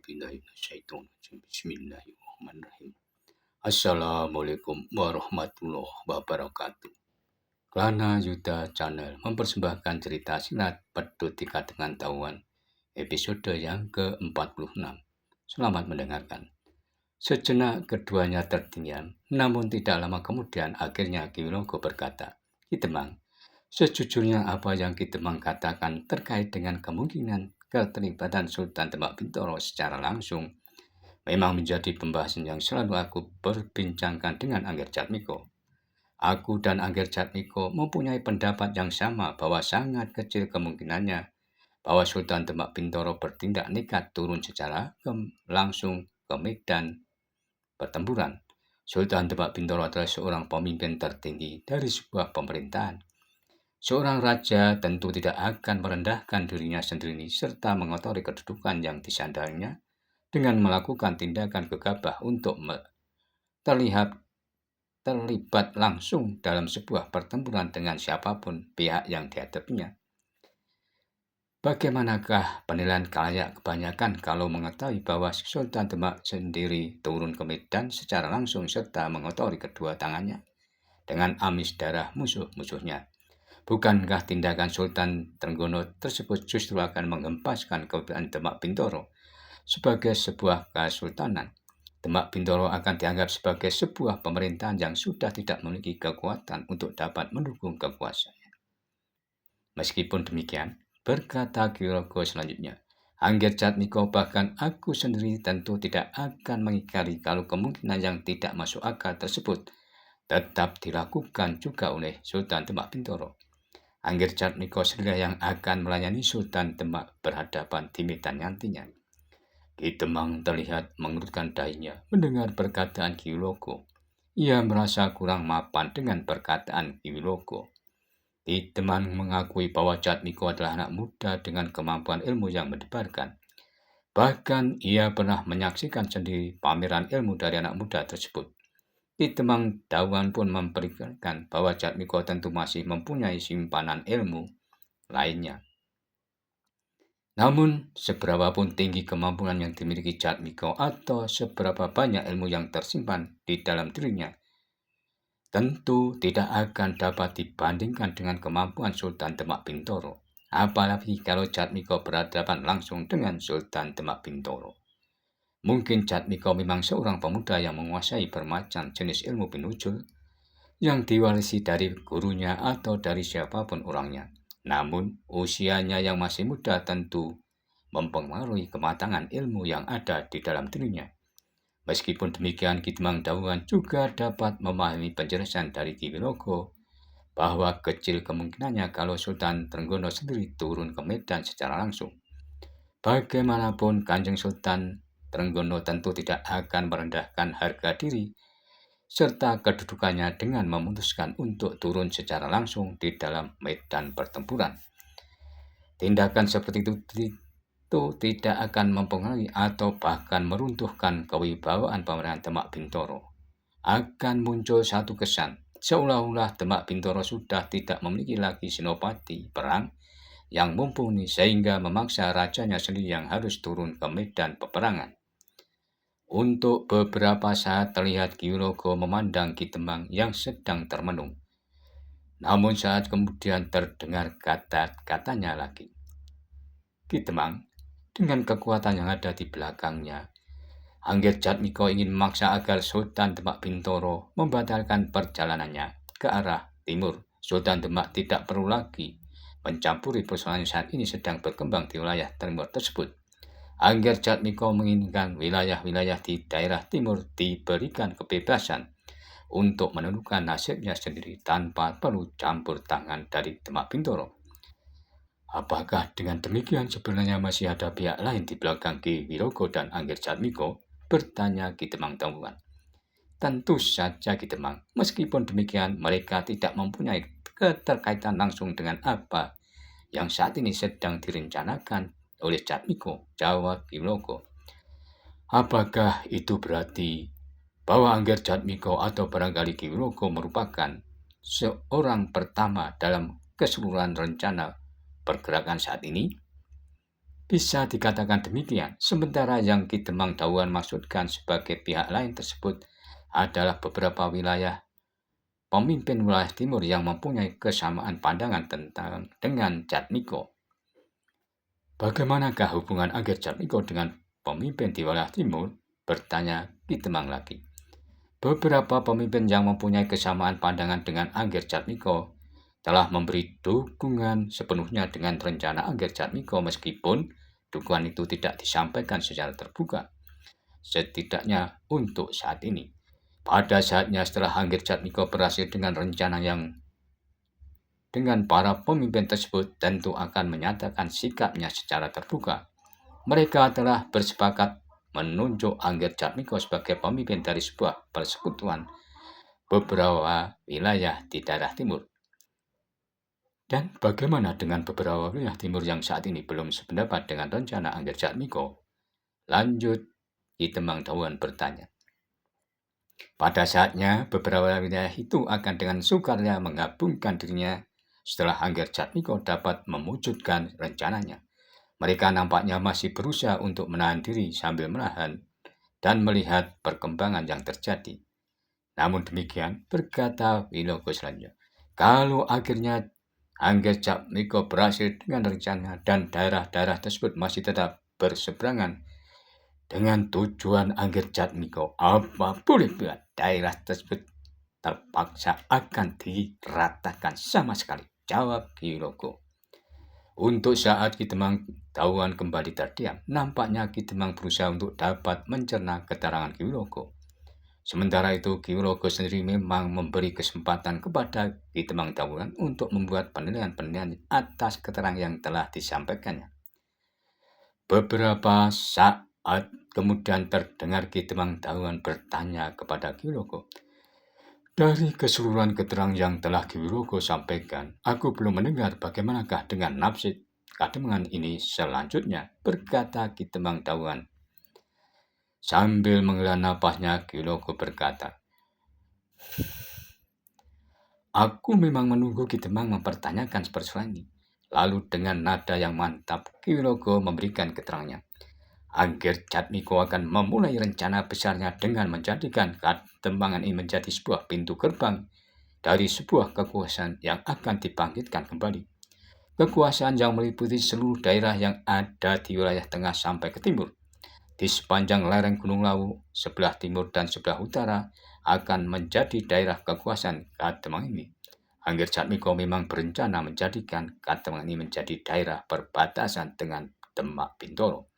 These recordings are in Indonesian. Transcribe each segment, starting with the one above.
billahi minasyaitonir Bismillahirrahmanirrahim. Assalamualaikum warahmatullahi wabarakatuh. Kelana Yuda Channel mempersembahkan cerita silat pedut tiga dengan tahuan episode yang ke-46. Selamat mendengarkan. Sejenak keduanya terdiam, namun tidak lama kemudian akhirnya Ki Winoko berkata, "Ki Demang, sejujurnya apa yang Ki Demang katakan terkait dengan kemungkinan keterlibatan Sultan Demak Bintoro secara langsung memang menjadi pembahasan yang selalu aku perbincangkan dengan Angger Jatmiko. Aku dan Angger Jatmiko mempunyai pendapat yang sama bahwa sangat kecil kemungkinannya bahwa Sultan Demak Bintoro bertindak nekat turun secara langsung ke medan pertempuran. Sultan Demak Bintoro adalah seorang pemimpin tertinggi dari sebuah pemerintahan. Seorang raja tentu tidak akan merendahkan dirinya sendiri serta mengotori kedudukan yang disandangnya dengan melakukan tindakan gegabah untuk terlibat langsung dalam sebuah pertempuran dengan siapapun pihak yang dihadapinya. Bagaimanakah penilaian kalayak kebanyakan kalau mengetahui bahwa Sultan Demak sendiri turun ke medan secara langsung serta mengotori kedua tangannya dengan amis darah musuh-musuhnya? Bukankah tindakan Sultan Trenggono tersebut justru akan menghempaskan kebebasan Demak Bintoro sebagai sebuah kesultanan? Demak Bintoro akan dianggap sebagai sebuah pemerintahan yang sudah tidak memiliki kekuatan untuk dapat mendukung kekuasaannya. Meskipun demikian, berkata Ki Winoko selanjutnya, Angger Jatmiko bahkan aku sendiri tentu tidak akan mengingkari kalau kemungkinan yang tidak masuk akal tersebut tetap dilakukan juga oleh Sultan Demak Bintoro. Angger Jatmiko sendiri yang akan melayani Sultan Demak berhadapan di medan nantinya. Ki Demang terlihat mengerutkan dahinya mendengar perkataan Ki Winoko. Ia merasa kurang mapan dengan perkataan Ki Winoko. Ki Demang mengakui bahwa Jatmiko adalah anak muda dengan kemampuan ilmu yang mendebarkan. Bahkan ia pernah menyaksikan sendiri pameran ilmu dari anak muda tersebut. Ki Demang Dawan pun memperkirakan bahwa Jatmiko tentu masih mempunyai simpanan ilmu lainnya. Namun, seberapa pun tinggi kemampuan yang dimiliki Jatmiko atau seberapa banyak ilmu yang tersimpan di dalam dirinya, tentu tidak akan dapat dibandingkan dengan kemampuan Sultan Demak Bintoro. Apalagi kalau Jatmiko berhadapan langsung dengan Sultan Demak Bintoro. Mungkin Jatmiko memang seorang pemuda yang menguasai bermacam jenis ilmu pinujul yang diwarisi dari gurunya atau dari siapapun orangnya. Namun, usianya yang masih muda tentu mempengaruhi kematangan ilmu yang ada di dalam dirinya. Meskipun demikian, Ki Demang Dawan juga dapat memahami penjelasan dari Ki Winoko bahwa kecil kemungkinannya kalau Sultan Trenggono sendiri turun ke medan secara langsung. Bagaimanapun, Kanjeng Sultan Trenggono tentu tidak akan merendahkan harga diri serta kedudukannya dengan memutuskan untuk turun secara langsung di dalam medan pertempuran. Tindakan seperti itu tidak akan mempengaruhi atau bahkan meruntuhkan kewibawaan pemerintahan Demak Bintoro. Akan muncul satu kesan, seolah-olah Demak Bintoro sudah tidak memiliki lagi senopati perang yang mumpuni sehingga memaksa rajanya sendiri yang harus turun ke medan peperangan. Untuk beberapa saat terlihat Ki Winoko memandang Ki Demang yang sedang termenung. Namun saat kemudian terdengar kata-katanya lagi. Ki Demang, dengan kekuatan yang ada di belakangnya, Angger Jatmiko ingin memaksa agar Sultan Demak Bintoro membatalkan perjalanannya ke arah timur. Sultan Demak tidak perlu lagi mencampuri persoalan saat ini sedang berkembang di wilayah timur tersebut. Angger Jatmiko menginginkan wilayah-wilayah di daerah timur diberikan kebebasan untuk menentukan nasibnya sendiri tanpa perlu campur tangan dari Demak Bintoro. Apakah dengan demikian sebenarnya masih ada pihak lain di belakang Ki Winoko dan Angger Jatmiko? Bertanya Ki Demang Dawan. Tentu saja Ki Demang, meskipun demikian mereka tidak mempunyai keterkaitan langsung dengan apa yang saat ini sedang direncanakan oleh Jatmiko, jawab Ki Winoko. Apakah itu berarti bahwa Angger Jatmiko atau barangkali Ki Winoko merupakan seorang pertama dalam keseluruhan rencana pergerakan saat ini? Bisa dikatakan demikian, sementara yang Ki Demang Dawan maksudkan sebagai pihak lain tersebut adalah beberapa wilayah pemimpin wilayah timur yang mempunyai kesamaan pandangan tentang dengan Jatmiko. Bagaimanakah hubungan Angger Jatmiko dengan pemimpin di wilayah timur? Bertanya Ki Demang lagi. Beberapa pemimpin yang mempunyai kesamaan pandangan dengan Angger Jatmiko telah memberi dukungan sepenuhnya dengan rencana Angger Jatmiko meskipun dukungan itu tidak disampaikan secara terbuka, setidaknya untuk saat ini. Pada saatnya setelah Angger Jatmiko berhasil dengan rencana yang dengan para pemimpin tersebut tentu akan menyatakan sikapnya secara terbuka. Mereka telah bersepakat menunjuk Angger Jatmiko sebagai pemimpin dari sebuah persekutuan beberapa wilayah di daerah timur. Dan bagaimana dengan beberapa wilayah timur yang saat ini belum sependapat dengan rencana Angger Jatmiko? Lanjut, Ki Demang Dawan bertanya. Pada saatnya, beberapa wilayah itu akan dengan sukarela menggabungkan dirinya setelah Angger Jatmiko dapat mewujudkan rencananya. Mereka nampaknya masih berusaha untuk menahan diri sambil menahan dan melihat perkembangan yang terjadi. Namun demikian, berkata Wilogo selanjutnya, kalau akhirnya Angger Jatmiko berhasil dengan rencana dan daerah-daerah tersebut masih tetap berseberangan dengan tujuan Angger Jatmiko, apa boleh buat daerah tersebut terpaksa akan diratakan sama sekali, jawab Wilogo. Untuk saat Ki Demang Dawan kembali terdiam, nampaknya Ki Demang berusaha untuk dapat mencerna keterangan Ki Wilogo. Sementara itu, Ki Wilogo sendiri memang memberi kesempatan kepada Ki Demang Dawan untuk membuat penilaian-penilaian atas keterangan yang telah disampaikannya. Beberapa saat kemudian terdengar Ki Demang Dawan bertanya kepada Ki Wilogo, dari keseluruhan keterangan yang telah Ki Wilogo sampaikan, aku belum mendengar bagaimanakah dengan nafsir kademangan ini selanjutnya, berkata Ki Demang Dawan. Sambil menghela napasnya, Ki Wilogo berkata, aku memang menunggu Ki Demang mempertanyakan persoalan ini. Lalu dengan nada yang mantap, Ki Wilogo memberikan keterangannya. Angger Jatmiko akan memulai rencana besarnya dengan menjadikan kademangan ini menjadi sebuah pintu gerbang dari sebuah kekuasaan yang akan dibangkitkan kembali. Kekuasaan yang meliputi seluruh daerah yang ada di wilayah tengah sampai ke timur. Di sepanjang lereng Gunung Lawu, sebelah timur dan sebelah utara akan menjadi daerah kekuasaan Kademangan ini. Angger Jatmiko memang berencana menjadikan Kademangan ini menjadi daerah perbatasan dengan Demak Bintoro.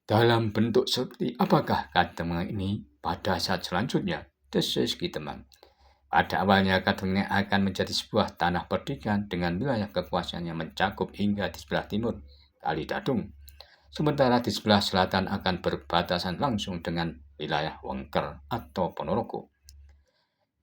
Dalam bentuk seperti apakah Kademangan ini pada saat selanjutnya? Desis Ki Demang. Pada awalnya Kademangan akan menjadi sebuah tanah perdikan dengan wilayah kekuasaan yang mencakup hingga di sebelah timur Kali Dadung. Sementara di sebelah selatan akan berbatasan langsung dengan wilayah Wengker atau Ponorogo.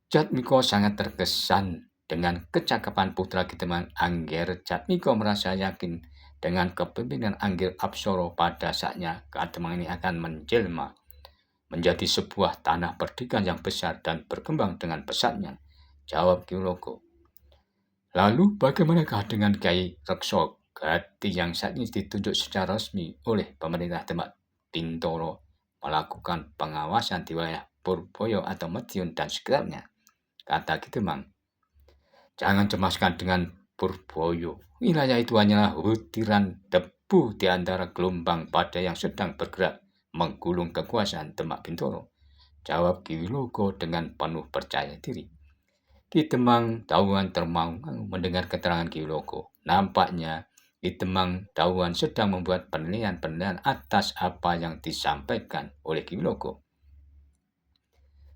Jatmiko sangat terkesan dengan kecakapan putra Ki Demang Angger. Jatmiko merasa yakin dengan kepemimpinan Angger Apsoro pada saatnya Kademangan ini akan menjelma menjadi sebuah tanah perdikan yang besar dan berkembang dengan pesatnya, jawab Ki Wilogo. Lalu bagaimanakah dengan Kyai Rekso Gati yang saat ini ditunjuk secara resmi oleh pemerintah Demak Bintoro melakukan pengawasan di wilayah Purboyo atau Madiun dan sekitarnya, kata Ki Demang. Jangan cemaskan dengan Purboyo. Wilayah itu hanyalah butiran debu di antara gelombang badai yang sedang bergerak menggulung kekuasaan Demak Bintoro, jawab Ki Wilogo dengan penuh percaya diri. Ki Demang Dawan termangu mendengar keterangan Ki Wilogo. Nampaknya Ki Demang Dawan sedang membuat penilaian-penilaian atas apa yang disampaikan oleh Ki Wilogo.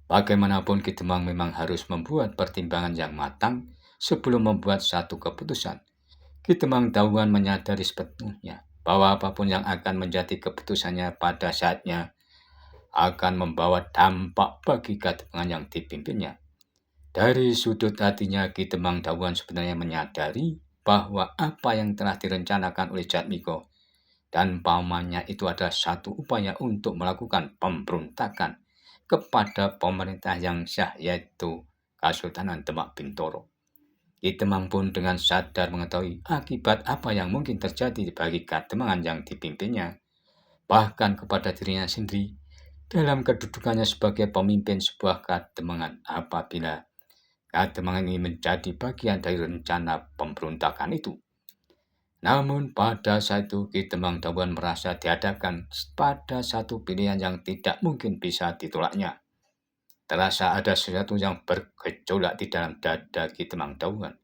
Bagaimanapun Ki Demang memang harus membuat pertimbangan yang matang sebelum membuat satu keputusan. Ki Demang Dawan menyadari sepenuhnya bahwa apapun yang akan menjadi keputusannya pada saatnya akan membawa dampak bagi Kademangan yang dipimpinnya. Dari sudut hatinya, Ki Demang Dawan sebenarnya menyadari bahwa apa yang telah direncanakan oleh Jatmiko dan pamannya itu adalah satu upaya untuk melakukan pemberontakan kepada pemerintah yang sah, yaitu Kesultanan Demak Bintoro. Ki Temang pun dengan sadar mengetahui akibat apa yang mungkin terjadi bagi Kademangan yang dipimpinnya, bahkan kepada dirinya sendiri dalam kedudukannya sebagai pemimpin sebuah Kademangan apabila Kademangan ini menjadi bagian dari rencana pemberontakan itu. Namun pada saat itu Ki Temang Dawuan merasa dihadapkan pada satu pilihan yang tidak mungkin bisa ditolaknya. Terasa ada sesuatu yang bergejolak di dalam dada Ki Temang Dawuan.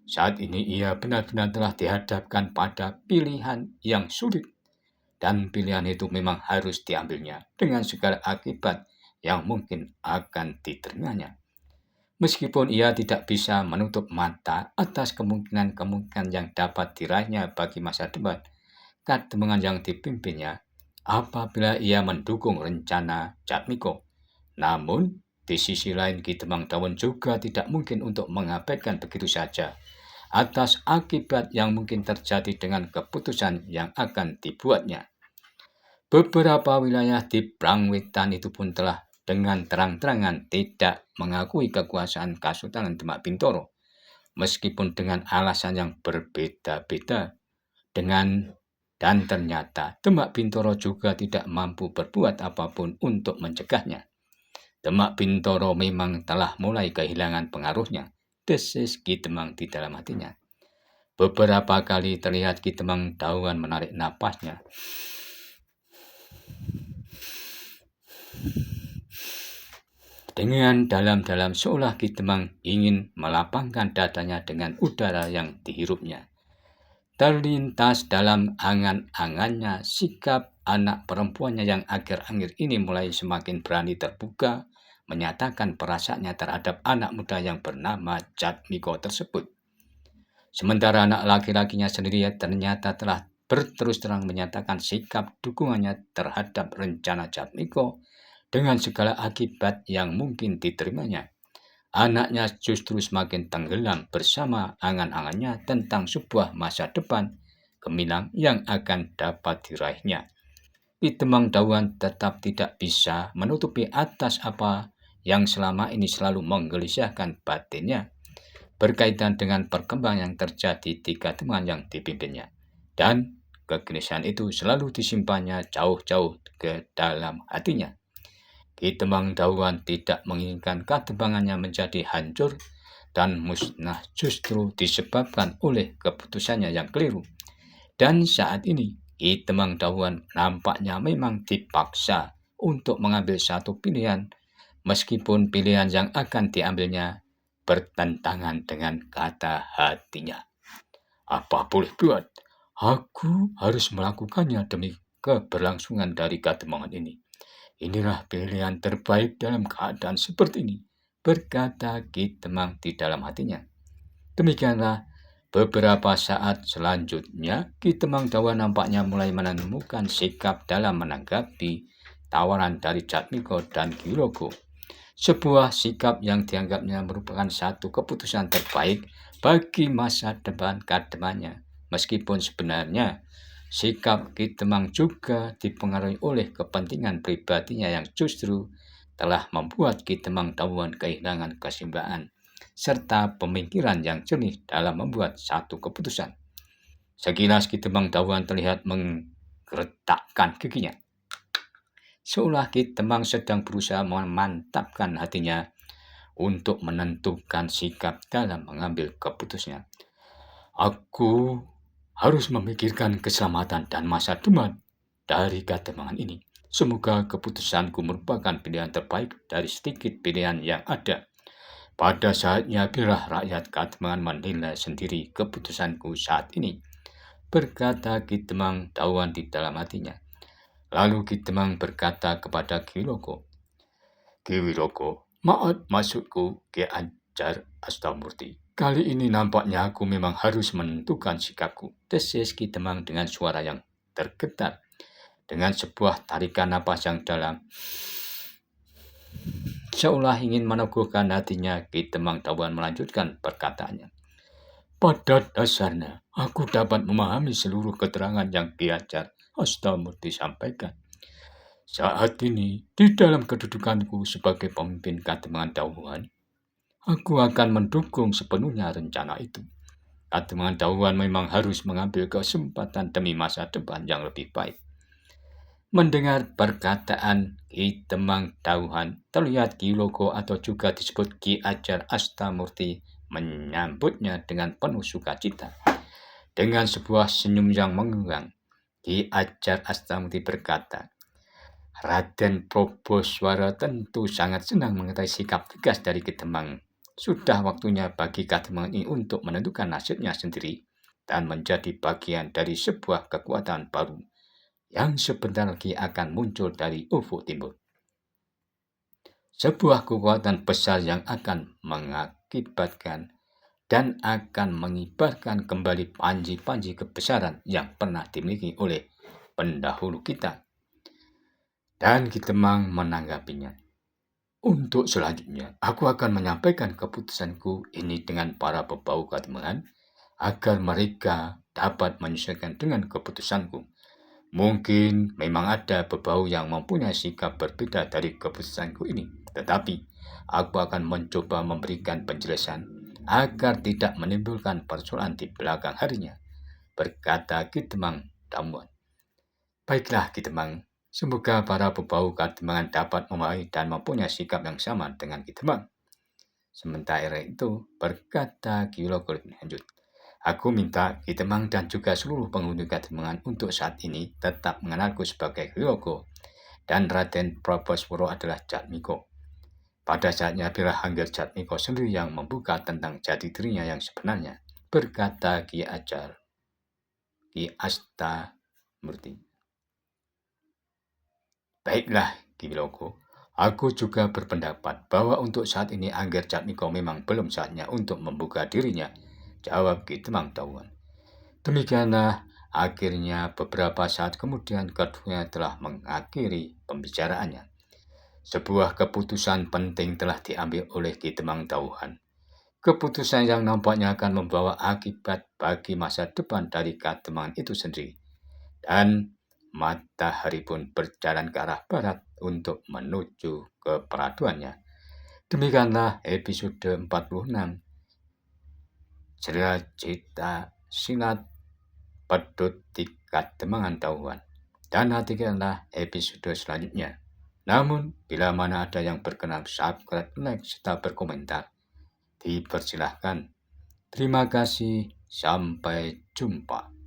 Saat ini ia benar-benar telah dihadapkan pada pilihan yang sulit. Dan pilihan itu memang harus diambilnya dengan segala akibat yang mungkin akan diterimanya. Meskipun ia tidak bisa menutup mata atas kemungkinan-kemungkinan yang dapat diraihnya bagi masa depan Kademangan yang dipimpinnya apabila ia mendukung rencana Jatmiko. Namun, di sisi lain Ki Temang Dawuan juga tidak mungkin untuk mengabaikan begitu saja atas akibat yang mungkin terjadi dengan keputusan yang akan dibuatnya. Beberapa wilayah di Prangwetan itu pun telah dengan terang-terangan tidak mengakui kekuasaan Kasultanan Demak Bintoro, meskipun dengan alasan yang berbeda-beda. Dan ternyata Demak Bintoro juga tidak mampu berbuat apapun untuk mencegahnya. Demak Bintoro memang telah mulai kehilangan pengaruhnya, desis Ki Temang di dalam hatinya. Beberapa kali terlihat Ki Temang Dawuan menarik napasnya. Dengan dalam-dalam seolah Ki Temang ingin melapangkan dadanya dengan udara yang dihirupnya. Terlintas dalam angan-angannya sikap anak perempuannya yang akhir-akhir ini mulai semakin berani terbuka menyatakan perasaannya terhadap anak muda yang bernama Jatmiko tersebut. Sementara anak laki-lakinya sendiri ternyata telah berterus terang menyatakan sikap dukungannya terhadap rencana Jatmiko dengan segala akibat yang mungkin diterimanya. Anaknya justru semakin tenggelam bersama angan-angannya tentang sebuah masa depan gemilang yang akan dapat diraihnya. Ki Temang Dawuan tetap tidak bisa menutupi atas apa yang selama ini selalu menggelisahkan batinnya berkaitan dengan perkembangan yang terjadi di Kademangan yang dipimpinnya. Dan kegelisahan itu selalu disimpannya jauh-jauh ke dalam hatinya. Ki Temang Dawuan tidak menginginkan Kademangannya menjadi hancur dan musnah justru disebabkan oleh keputusannya yang keliru. Dan saat ini Ki Temang Dawuan nampaknya memang dipaksa untuk mengambil satu pilihan, meskipun pilihan yang akan diambilnya bertentangan dengan kata hatinya. Apa boleh buat, aku harus melakukannya demi keberlangsungan dari Kademangan ini. Inilah pilihan terbaik dalam keadaan seperti ini, berkata Ki Temang di dalam hatinya. Demikianlah beberapa saat selanjutnya Ki Temang Dawuan nampaknya mulai menemukan sikap dalam menanggapi tawaran dari Jatmiko dan Ki Wilogo. Sebuah sikap yang dianggapnya merupakan satu keputusan terbaik bagi masa depan Kademangannya, meskipun sebenarnya sikap Ki Temang juga dipengaruhi oleh kepentingan pribadinya yang justru telah membuat Ki Temang Dawuan kehilangan keseimbangan serta pemikiran yang jernih dalam membuat satu keputusan. Sekilas Ki Temang Dawuan terlihat menggeretakkan giginya, seolah Ki Temang sedang berusaha memantapkan hatinya untuk menentukan sikap dalam mengambil keputusannya. Aku harus memikirkan keselamatan dan masa depan dari Kademangan ini. Semoga keputusanku merupakan pilihan terbaik dari sedikit pilihan yang ada. Pada saatnya biarlah rakyat Kademangan menilai sendiri keputusanku saat ini, berkata Ki Temang Dawuan di dalam hatinya. Lalu Ki Temang berkata kepada Ki Wilogo, Ki Wilogo, maaf maksudku Ki Ajar Astamurti. Kali ini nampaknya aku memang harus menentukan sikapku, desis Ki Temang dengan suara yang tergetar. Dengan sebuah tarikan napas yang dalam, seolah ingin meneguhkan hatinya, Ki Temang Dawuan melanjutkan perkataannya. Pada dasarnya, aku dapat memahami seluruh keterangan yang Ki Ajar Astamurti sampaikan. Saat ini, di dalam kedudukanku sebagai pemimpin Kademangan Dawuan, Aku akan mendukung sepenuhnya rencana itu. Katemangan Tauhan memang harus mengambil kesempatan demi masa depan yang lebih baik. Mendengar perkataan Ki Temang Tauhan, terlihat Ki Loko atau juga disebut Ki Ajar Astamurti menyambutnya dengan penuh sukacita. Dengan sebuah senyum yang mengembang, Ki Ajar Astamurti berkata, Raden Proboswara tentu sangat senang mengetahui sikap tegas dari Ki Temang. Sudah waktunya bagi Ki Temang ini untuk menentukan nasibnya sendiri dan menjadi bagian dari sebuah kekuatan baru yang sebentar lagi akan muncul dari ufuk timur. Sebuah kekuatan besar yang akan mengakibatkan dan akan mengibarkan kembali panji-panji kebesaran yang pernah dimiliki oleh pendahulu kita. Dan Ki Temang menanggapinya. Untuk selanjutnya, aku akan menyampaikan keputusanku ini dengan para pebau Kademangan agar mereka dapat menyesuaikan dengan keputusanku. Mungkin memang ada bebau yang mempunyai sikap berbeda dari keputusanku ini, tetapi aku akan mencoba memberikan penjelasan agar tidak menimbulkan persoalan di belakang harinya, berkata Ki Temang Damuan. Baiklah Ki Temang, semoga para bebau Kademangan dapat memahami dan mempunyai sikap yang sama dengan Ki Temang. Sementara itu, berkata Ki Loko lebih lanjut. Aku minta Ki Temang dan juga seluruh penghuni Kademangan untuk saat ini tetap mengenalku sebagai Ki Loko dan Raden Proboswara adalah Jatmiko. Pada saatnya bila Hanggar Jatmiko sendiri yang membuka tentang jati dirinya yang sebenarnya, berkata Ki Ajar, Ki Astamurti. Baiklah Ki Loko, aku juga berpendapat bahwa untuk saat ini Hanggar Jatmiko memang belum saatnya untuk membuka dirinya, jawab Ki Temang Tauhan. Demikianlah akhirnya beberapa saat kemudian keduanya telah mengakhiri pembicaraannya. Sebuah keputusan penting telah diambil oleh Ki Temang Tauhan. Keputusan yang nampaknya akan membawa akibat bagi masa depan dari Kademangan itu sendiri. Dan matahari pun berjalan ke arah barat untuk menuju ke peraduannya. Demikianlah episode 46 cerita silat pedut di Kademangan Tauhan. Dan nantikanlah episode selanjutnya. Namun, bila mana ada yang berkenan, subscribe, like, serta berkomentar, dipersilahkan. Terima kasih, sampai jumpa.